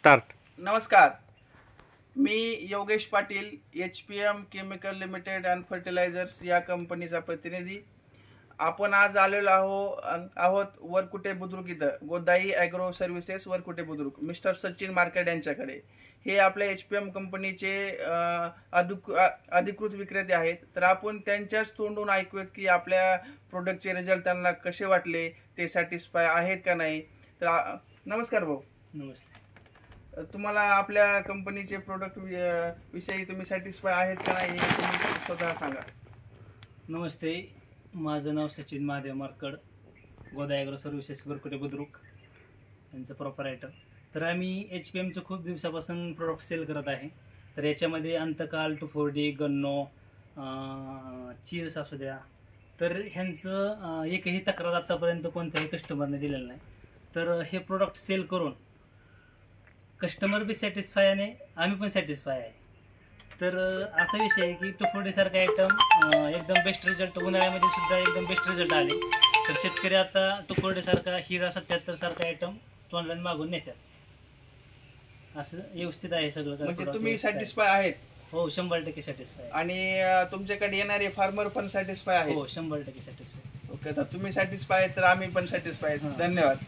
Start. नमस्कार, मी Yogesh Patil, HPM chemical limited and fertilisers या कंपनीचा प्रतिनिधी. आपण आज आलेलो आहोत वरकुटे बुद्रुक इथं, Godai agro services Varkute Budruk, mister Sachin Markad यांच्याकडे. हे आपल्या HPM कंपनीचे अधिकृत विक्रेते आहेत. तर आपण त्यांच्याच तोंडून ऐकूयात की आपल्या प्रोडक्टचे रिझल्ट त्यांना कसे वाटले, ते सॅटिस्फाय आहेत का नाही. तर नमस्कार भाऊ. नमस्ते. तुम्हाला आपल्या कंपनीचे प्रोडक्ट विषयी तुम्ही सॅटिस्फाय आहेत का नाही हे तुम्ही स्वतः सांगा. नमस्ते, माझं नाव सचिन महादेव मार्कड, गोदा ॲग्रो सर्व्हिसेस वरकुटे बुद्रुक यांचं प्रोपरायटर. तर आम्ही HPMचं खूप दिवसापासून प्रोडक्ट सेल करत आहे. तर याच्यामध्ये अंतकाल, 2,4-D, गन्नो, चीर्स असू द्या, तर ह्यांचं एकही तक्रार आत्तापर्यंत कोणत्याही कस्टमरने दिलेलं नाही. तर हे प्रोडक्ट सेल करून कस्टमर बी सॅटिस्फाय आणि आम्ही पण सॅटिस्फाय आहे. तर असा विषय आहे की 2,4-D सारखा आयटम एकदम बेस्ट रिझल्ट, उन्हाळ्यामध्ये सुद्धा एकदम बेस्ट रिझल्ट आले. तर शेतकरी आता 2,4-D सारखा, हिरा 77 सारखा आयटम ऑनलाईन मागून नेतात. असं व्यवस्थित आहे सगळं. म्हणजे तुम्ही सॅटिस्फाय आहेत? हो, 100% सॅटिस्फाय. आणि तुमच्याकडे येणारे फार्मर पण सॅटिस्फाय आहे? हो, 100% सॅटिस्फाय. ओके, तर तुम्ही सॅटिस्फाय आहेत तर आम्ही पण सॅटिस्फाय आहेत. धन्यवाद.